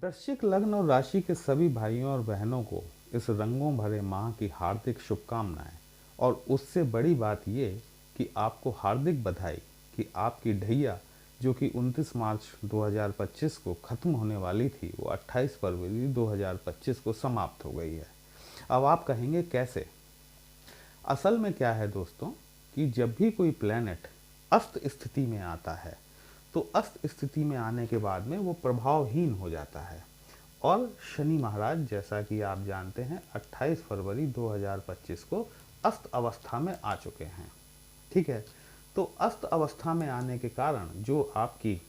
वृश्चिक लग्न और राशि के सभी भाइयों और बहनों को इस रंगों भरे माह की हार्दिक शुभकामनाएं। और उससे बड़ी बात ये कि आपको हार्दिक बधाई कि आपकी ढैया जो कि 29 मार्च 2025 को ख़त्म होने वाली थी वो 28 फरवरी 2025 को समाप्त हो गई है। अब आप कहेंगे कैसे? असल में क्या है दोस्तों कि जब भी कोई प्लैनेट अस्त स्थिति में आता है तो अस्त स्थिति में आने के बाद में वो प्रभावहीन हो जाता है। और शनि महाराज जैसा कि आप जानते हैं 28 फरवरी 2025 को अस्त अवस्था में आ चुके हैं। ठीक है, तो अस्त अवस्था में आने के कारण जो आपकी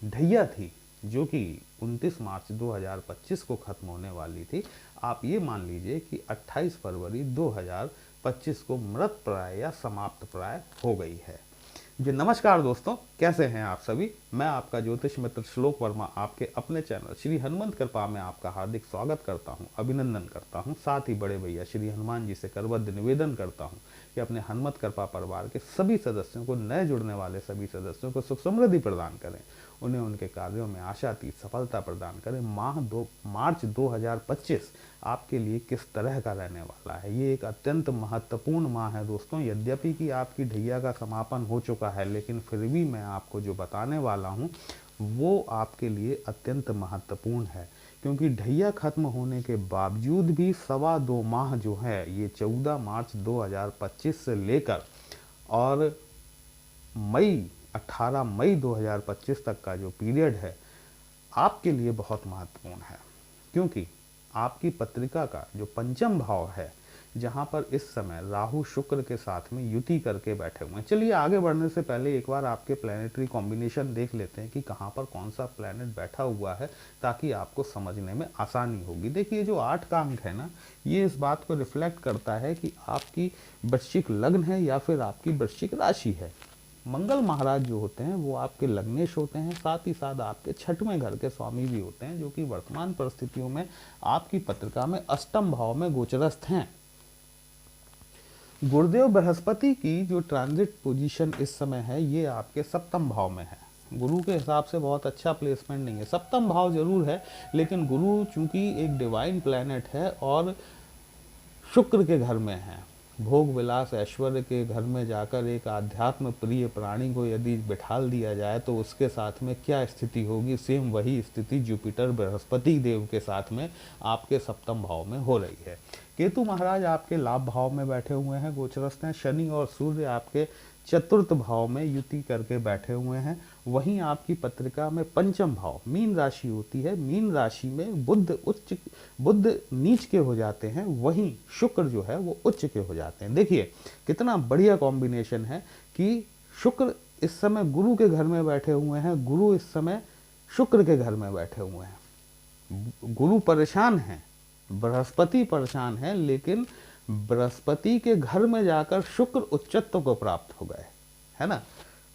ढैया थी जो कि 29 मार्च 2025 को ख़त्म होने वाली थी, आप ये मान लीजिए कि 28 फरवरी 2025 को मृत प्राय या समाप्त प्राय हो गई है। जी नमस्कार दोस्तों, कैसे हैं आप सभी? मैं आपका ज्योतिष मित्र श्लोक वर्मा आपके अपने चैनल श्री हनुमंत कृपा में आपका हार्दिक स्वागत करता हूं, अभिनंदन करता हूं। साथ ही बड़े भैया श्री हनुमान जी से करबद्ध निवेदन करता हूं कि अपने हनुमत कृपा परिवार के सभी सदस्यों को, नए जुड़ने वाले सभी सदस्यों को सुख समृद्धि प्रदान करें, उन्हें उनके कार्यों में आशातीत सफलता प्रदान करें। मार्च 2025 आपके लिए किस तरह का रहने वाला है? ये एक अत्यंत महत्वपूर्ण माह है दोस्तों। यद्यपि कि आपकी ढैया का समापन हो चुका है, लेकिन फिर भी मैं आपको जो बताने वाला हूँ वो आपके लिए अत्यंत महत्वपूर्ण है, क्योंकि ढैया खत्म होने के बावजूद भी 2.25 माह जो है, ये 14 मार्च 2025 से लेकर और 18 मई 2025 तक का जो पीरियड है आपके लिए बहुत महत्वपूर्ण है। क्योंकि आपकी पत्रिका का जो पंचम भाव है, जहां पर इस समय राहु शुक्र के साथ में युति करके बैठे हुए हैं। चलिए आगे बढ़ने से पहले एक बार आपके प्लैनेटरी कॉम्बिनेशन देख लेते हैं कि कहां पर कौन सा प्लैनेट बैठा हुआ है, ताकि आपको समझने में आसानी होगी। देखिए, जो 8 का अंक है ना, ये इस बात को रिफ्लेक्ट करता है कि आपकी वृश्चिक लग्न है या फिर आपकी वृश्चिक राशि है। मंगल महाराज जो होते हैं वो आपके लग्नेश होते हैं, साथ ही साथ आपके छठवें घर के स्वामी भी होते हैं, जो कि वर्तमान परिस्थितियों में आपकी पत्रिका में अष्टम भाव में गोचरस्थ हैं। गुरुदेव बृहस्पति की जो ट्रांजिट पोजीशन इस समय है, ये आपके सप्तम भाव में है। गुरु के हिसाब से बहुत अच्छा प्लेसमेंट नहीं है, सप्तम भाव जरूर है, लेकिन गुरु चूंकि एक डिवाइन प्लैनेट है और शुक्र के घर में है, भोग विलास ऐश्वर्य के घर में जाकर एक आध्यात्म प्रिय प्राणी को यदि बिठाल दिया जाए तो उसके साथ में क्या स्थिति होगी, सेम वही स्थिति जुपिटर बृहस्पति देव के साथ में आपके सप्तम भाव में हो रही है। केतु महाराज आपके लाभ भाव में बैठे हुए हैं, गोचरस्थ हैं। शनि और सूर्य आपके चतुर्थ भाव में युति करके बैठे हुए हैं। वहीं आपकी पत्रिका में पंचम भाव मीन राशि होती है, मीन राशि में बुध नीच के हो जाते हैं, वहीं शुक्र जो है वो उच्च के हो जाते हैं। देखिए कितना बढ़िया कॉम्बिनेशन है कि शुक्र इस समय गुरु के घर में बैठे हुए हैं, गुरु इस समय शुक्र के घर में बैठे हुए हैं। गुरु परेशान है, बृहस्पति परेशान है, लेकिन बृहस्पति के घर में जाकर शुक्र उच्चत्व को प्राप्त हो गए, है ना।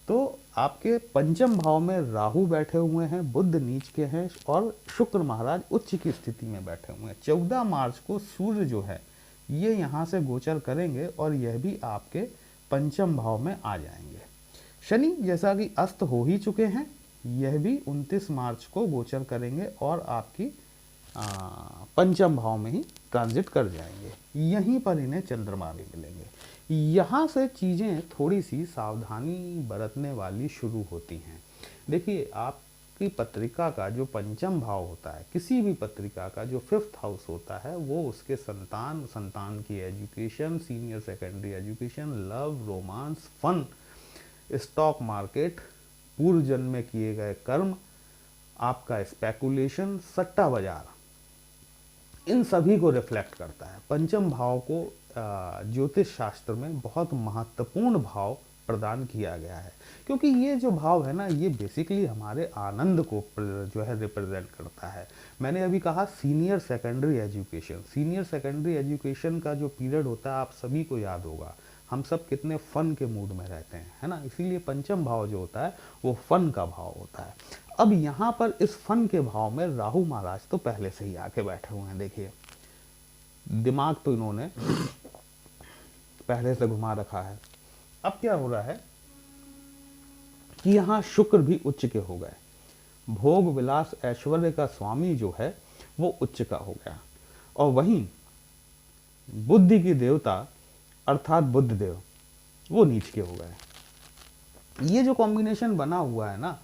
तो आपके पंचम भाव में राहु बैठे हुए हैं, बुध नीच के हैं और शुक्र महाराज उच्च की स्थिति में बैठे हुए हैं। 14 मार्च को सूर्य जो है ये यहाँ से गोचर करेंगे और यह भी आपके पंचम भाव में आ जाएंगे। शनि जैसा कि अस्त हो ही चुके हैं, यह भी 29 मार्च को गोचर करेंगे और आपकी पंचम भाव में ही ट्रांजिट कर जाएंगे। यहीं पर इन्हें चंद्रमा भी मिलेंगे। यहाँ से चीज़ें थोड़ी सी सावधानी बरतने वाली शुरू होती हैं। देखिए, आपकी पत्रिका का जो पंचम भाव होता है, किसी भी पत्रिका का जो 5th हाउस होता है, वो उसके संतान की education, senior secondary education, love, romance, fun, stock market, पूर्व जन्म में किए गए कर्म, आपका स्पेकुलेशन, सट्टा बाजार, इन सभी को रिफ्लेक्ट करता है। पंचम भाव को ज्योतिष शास्त्र में बहुत महत्वपूर्ण भाव प्रदान किया गया है, क्योंकि ये जो भाव है ना, ये बेसिकली हमारे आनंद को जो है रिप्रेजेंट करता है। मैंने अभी कहा senior secondary education, senior secondary education का जो पीरियड होता है आप सभी को याद होगा, हम सब कितने फन के मूड में रहते हैं, है ना। इसीलिए पंचम भाव जो होता है वो फन का भाव होता है। अब यहाँ पर इस फन के भाव में राहु महाराज तो पहले से ही आके बैठे हुए हैं। देखिए, दिमाग तो इन्होंने पहले से घुमा रखा है। अब क्या हो रहा है कि यहाँ शुक्र भी उच्च के हो गए, भोग विलास ऐश्वर्य का स्वामी जो है वो उच्च का हो गया, और वहीं बुद्धि की देवता अर्थात बुद्ध देव वो नीच के हो गए। ये जो कॉम्बिनेशन बना हुआ है ना,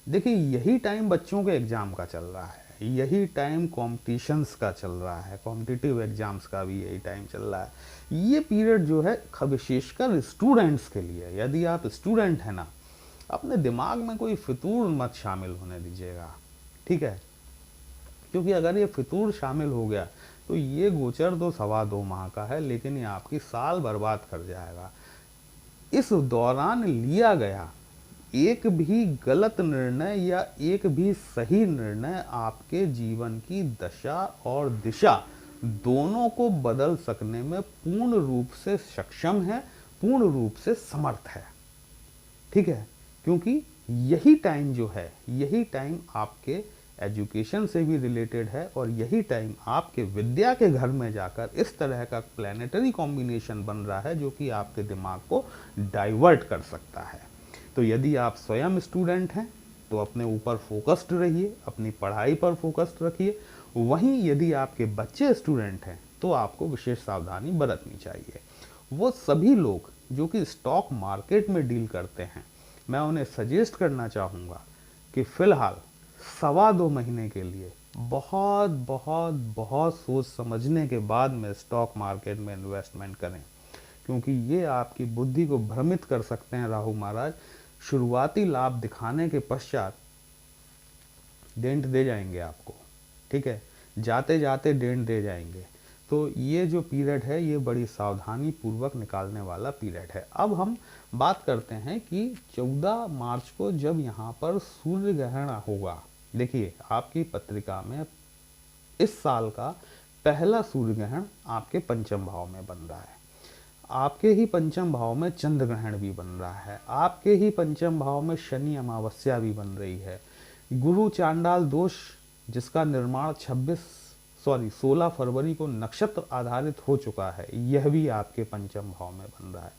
देखिए यही टाइम बच्चों के एग्जाम का चल रहा है, यही टाइम कॉम्पिटिशन्स का चल रहा है, कॉम्पिटिटिव एग्जाम्स का भी यही टाइम चल रहा है। ये पीरियड जो है विशेषकर स्टूडेंट्स के लिए, यदि आप स्टूडेंट हैं ना, अपने दिमाग में कोई फितूर मत शामिल होने दीजिएगा, ठीक है, क्योंकि अगर ये फितूर शामिल हो गया तो ये गोचर तो 2.25 माह का है, लेकिन ये आपकी साल बर्बाद कर जाएगा। इस दौरान लिया गया एक भी गलत निर्णय या एक भी सही निर्णय आपके जीवन की दशा और दिशा दोनों को बदल सकने में पूर्ण रूप से सक्षम है, पूर्ण रूप से समर्थ है, ठीक है। क्योंकि यही टाइम जो है, यही टाइम आपके एजुकेशन से भी रिलेटेड है, और यही टाइम आपके विद्या के घर में जाकर इस तरह का प्लैनेटरी कॉम्बिनेशन बन रहा है जो कि आपके दिमाग को डाइवर्ट कर सकता है। तो यदि आप स्वयं स्टूडेंट हैं तो अपने ऊपर फोकस्ड रहिए, अपनी पढ़ाई पर फोकस्ड रखिए। वहीं यदि आपके बच्चे स्टूडेंट हैं तो आपको विशेष सावधानी बरतनी चाहिए। वो सभी लोग जो कि स्टॉक मार्केट में डील करते हैं, मैं उन्हें सजेस्ट करना चाहूँगा कि फ़िलहाल 2.25 महीने के लिए बहुत बहुत बहुत सोच समझने के बाद में स्टॉक मार्केट में इन्वेस्टमेंट करें, क्योंकि ये आपकी बुद्धि को भ्रमित कर सकते हैं राहु महाराज। शुरुआती लाभ दिखाने के पश्चात डेंट दे जाएंगे आपको, ठीक है, जाते जाते डेंट दे जाएंगे। तो ये जो पीरियड है ये बड़ी सावधानी पूर्वक निकालने वाला पीरियड है। अब हम बात करते हैं कि 14 मार्च को जब यहाँ पर सूर्य ग्रहण होगा, देखिए आपकी पत्रिका में इस साल का पहला सूर्य ग्रहण आपके पंचम भाव में बन रहा है, आपके ही पंचम भाव में चंद्र ग्रहण भी बन रहा है, आपके ही पंचम भाव में शनि अमावस्या भी बन रही है। गुरु चांडाल दोष जिसका निर्माण 16 फरवरी को नक्षत्र आधारित हो चुका है, यह भी आपके पंचम भाव में बन रहा है।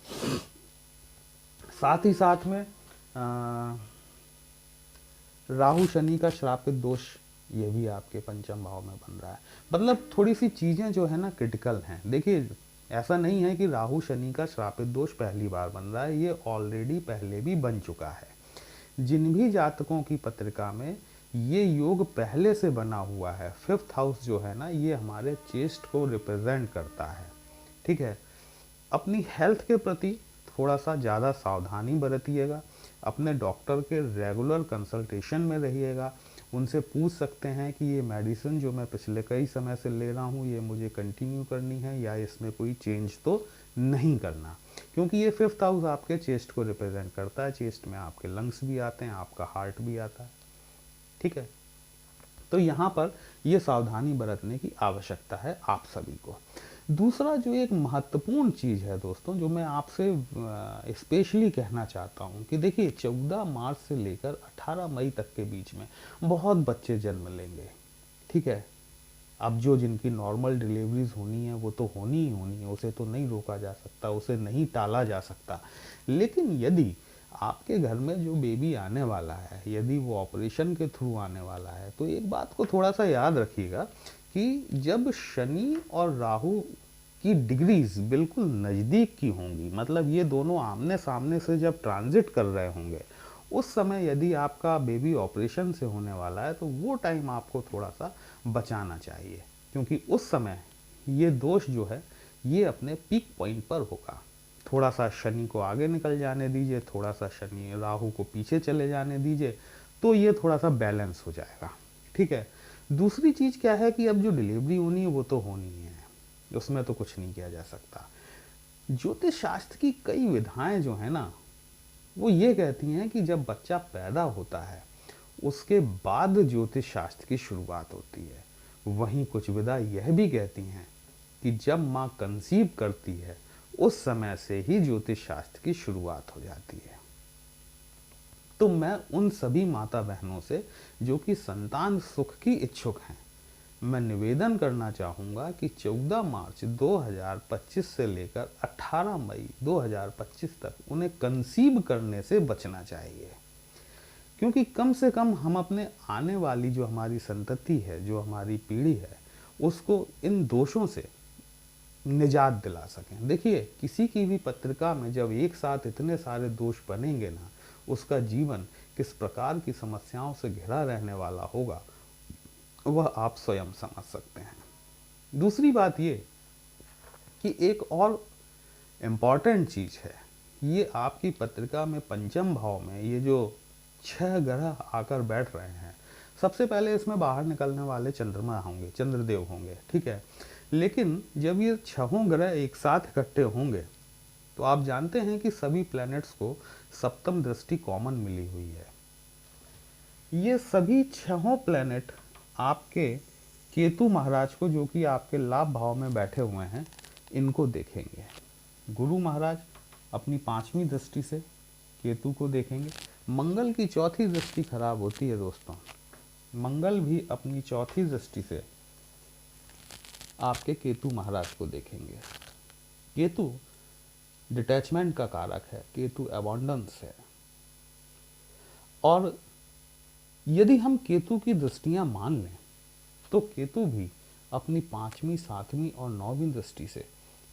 साथ ही साथ में राहु शनि का श्रापित दोष ये भी आपके पंचम भाव में बन रहा है। मतलब थोड़ी सी चीज़ें जो है ना क्रिटिकल हैं। देखिए ऐसा नहीं है कि राहु शनि का श्रापित दोष पहली बार बन रहा है, ये ऑलरेडी पहले भी बन चुका है। जिन भी जातकों की पत्रिका में ये योग पहले से बना हुआ है, 5th हाउस जो है ना ये हमारे चेस्ट को रिप्रेजेंट करता है, ठीक है। अपनी हेल्थ के प्रति थोड़ा सा ज़्यादा सावधानी बरतिएगा, अपने डॉक्टर के रेगुलर कंसल्टेशन में रहिएगा, उनसे पूछ सकते हैं कि ये मेडिसिन जो मैं पिछले कई समय से ले रहा हूँ ये मुझे कंटिन्यू करनी है या इसमें कोई चेंज तो नहीं करना, क्योंकि ये 5th हाउस आपके चेस्ट को रिप्रेजेंट करता है। चेस्ट में आपके लंग्स भी आते हैं, आपका हार्ट भी आता है, ठीक है। तो यहाँ पर ये सावधानी बरतने की आवश्यकता है आप सभी को। दूसरा जो एक महत्वपूर्ण चीज़ है दोस्तों, जो मैं आपसे स्पेशली कहना चाहता हूँ कि देखिए 14 मार्च से लेकर 18 मई तक के बीच में बहुत बच्चे जन्म लेंगे, ठीक है। अब जो जिनकी नॉर्मल डिलीवरीज होनी है वो तो होनी ही होनी है, उसे तो नहीं रोका जा सकता, उसे नहीं टाला जा सकता। लेकिन यदि आपके घर में जो बेबी आने वाला है, यदि वो ऑपरेशन के थ्रू आने वाला है, तो एक बात को थोड़ा सा याद रखिएगा कि जब शनि और राहु की डिग्रीज बिल्कुल नज़दीक की होंगी, मतलब ये दोनों आमने सामने से जब ट्रांजिट कर रहे होंगे, उस समय यदि आपका बेबी ऑपरेशन से होने वाला है तो वो टाइम आपको थोड़ा सा बचाना चाहिए, क्योंकि उस समय ये दोष जो है ये अपने पीक पॉइंट पर होगा। थोड़ा सा शनि को आगे निकल जाने दीजिए, थोड़ा सा शनि राहु को पीछे चले जाने दीजिए, तो ये थोड़ा सा बैलेंस हो जाएगा, ठीक है। दूसरी चीज़ क्या है कि अब जो डिलीवरी होनी है वो तो होनी है, उसमें तो कुछ नहीं किया जा सकता। ज्योतिष शास्त्र की कई विधाएं जो है ना वो ये कहती हैं कि जब बच्चा पैदा होता है उसके बाद ज्योतिष शास्त्र की शुरुआत होती है। वहीं कुछ विधा यह भी कहती हैं कि जब माँ कंसीव करती है उस समय से ही ज्योतिष शास्त्र की शुरुआत हो जाती है। तो मैं उन सभी माता बहनों से जो कि संतान सुख की इच्छुक हैं, मैं निवेदन करना चाहूँगा कि 14 मार्च 2025 से लेकर 18 मई 2025 तक उन्हें कंसीव करने से बचना चाहिए, क्योंकि कम से कम हम अपने आने वाली जो हमारी संतति है, जो हमारी पीढ़ी है, उसको इन दोषों से निजात दिला सकें। देखिए, किसी की भी पत्रिका में जब एक साथ इतने सारे दोष बनेंगे ना, उसका जीवन किस प्रकार की समस्याओं से घिरा रहने वाला होगा, वह आप स्वयं समझ सकते हैं। दूसरी बात ये कि एक और इम्पॉर्टेंट चीज़ है, ये आपकी पत्रिका में पंचम भाव में ये जो 6 ग्रह आकर बैठ रहे हैं, सबसे पहले इसमें बाहर निकलने वाले चंद्रमा होंगे, चंद्रदेव होंगे, ठीक है। लेकिन जब ये 6 ग्रह एक साथ इकट्ठे होंगे तो आप जानते हैं कि सभी प्लैनेट्स को सप्तम दृष्टि कॉमन मिली हुई है। ये सभी 6 प्लैनेट आपके केतु महाराज को, जो कि आपके लाभ भाव में बैठे हुए हैं, इनको देखेंगे। गुरु महाराज अपनी 5वीं दृष्टि से केतु को देखेंगे। मंगल की 4थी दृष्टि खराब होती है दोस्तों, मंगल भी अपनी 4थी दृष्टि से आपके केतु महाराज को देखेंगे। केतु डिटैचमेंट का कारक है, केतु अबंडेंस है। और यदि हम केतु की दृष्टियां मान लें तो केतु भी अपनी 5वीं, 7वीं और 9वीं दृष्टि से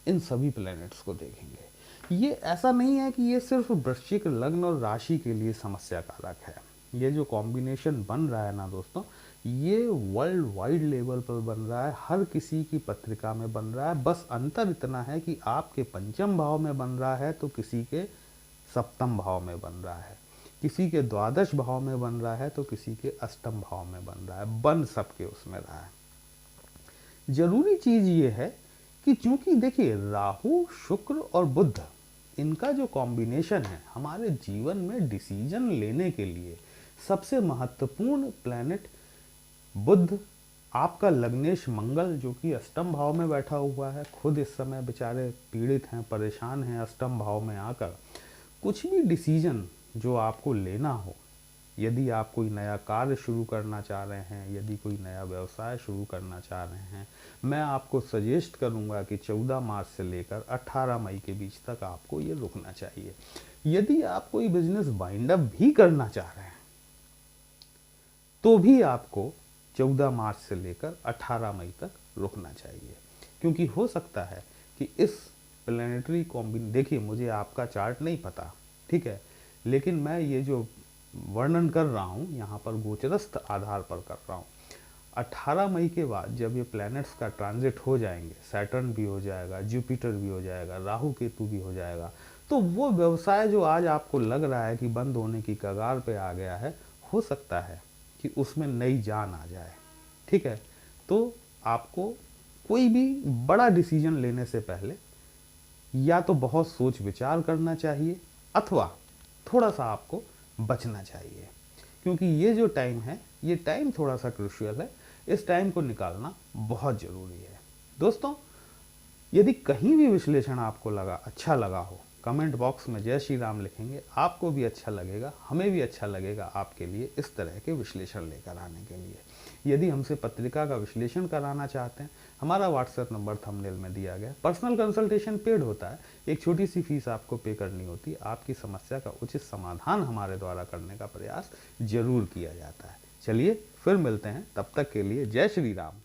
इन सभी प्लैनेट्स को देखेंगे। ये ऐसा नहीं है कि ये सिर्फ वृश्चिक लग्न और राशि के लिए समस्या कारक है। ये जो कॉम्बिनेशन बन रहा है ना दोस्तों, ये वर्ल्ड वाइड लेवल पर बन रहा है, हर किसी की पत्रिका में बन रहा है। बस अंतर इतना है कि आपके पंचम भाव में बन रहा है तो किसी के सप्तम भाव में बन रहा है, किसी के द्वादश भाव में बन रहा है तो किसी के अष्टम भाव में बन रहा है, बन सबके उसमें रहा है। जरूरी चीज ये है कि चूंकि देखिए, राहु, शुक्र और बुध, इनका जो कॉम्बिनेशन है, हमारे जीवन में डिसीजन लेने के लिए सबसे महत्वपूर्ण प्लैनेट बुध, आपका लग्नेश मंगल जो कि अष्टम भाव में बैठा हुआ है, खुद इस समय बेचारे पीड़ित हैं, परेशान हैं अष्टम भाव में आकर। कुछ भी डिसीजन जो आपको लेना हो, यदि आप कोई नया कार्य शुरू करना चाह रहे हैं, यदि कोई नया व्यवसाय शुरू करना चाह रहे हैं, मैं आपको सजेस्ट करूंगा कि 14 मार्च से लेकर 18 मई के बीच तक आपको ये रुकना चाहिए। यदि आप कोई बिजनेस बाइंड अप भी करना चाह रहे हैं तो भी आपको 14 मार्च से लेकर 18 मई तक रुकना चाहिए, क्योंकि हो सकता है कि इस प्लैनेटरी कॉम्बिनेशन, देखिए मुझे आपका चार्ट नहीं पता, ठीक है, लेकिन मैं ये जो वर्णन कर रहा हूँ यहाँ पर गोचरस्थ आधार पर कर रहा हूँ। 18 मई के बाद जब ये प्लैनेट्स का ट्रांजिट हो जाएंगे, सैटर्न भी हो जाएगा, जुपिटर भी हो जाएगा, राहु केतु भी हो जाएगा, तो वो व्यवसाय जो आज आपको लग रहा है कि बंद होने की कगार पे आ गया है, हो सकता है कि उसमें नई जान आ जाए, ठीक है। तो आपको कोई भी बड़ा डिसीजन लेने से पहले या तो बहुत सोच विचार करना चाहिए अथवा थोड़ा सा आपको बचना चाहिए, क्योंकि ये जो टाइम है, ये टाइम थोड़ा सा क्रूशियल है। इस टाइम को निकालना बहुत ज़रूरी है दोस्तों। यदि कहीं भी विश्लेषण आपको लगा, अच्छा लगा हो, कमेंट बॉक्स में जय श्री राम लिखेंगे, आपको भी अच्छा लगेगा, हमें भी अच्छा लगेगा आपके लिए इस तरह के विश्लेषण लेकर आने के लिए। यदि हमसे पत्रिका का विश्लेषण कराना चाहते हैं, हमारा व्हाट्सएप नंबर थंबनेल में दिया गया। पर्सनल कंसल्टेशन पेड होता है, एक छोटी सी फीस आपको पे करनी होती है। आपकी समस्या का उचित समाधान हमारे द्वारा करने का प्रयास जरूर किया जाता है। चलिए फिर मिलते हैं, तब तक के लिए जय श्री राम।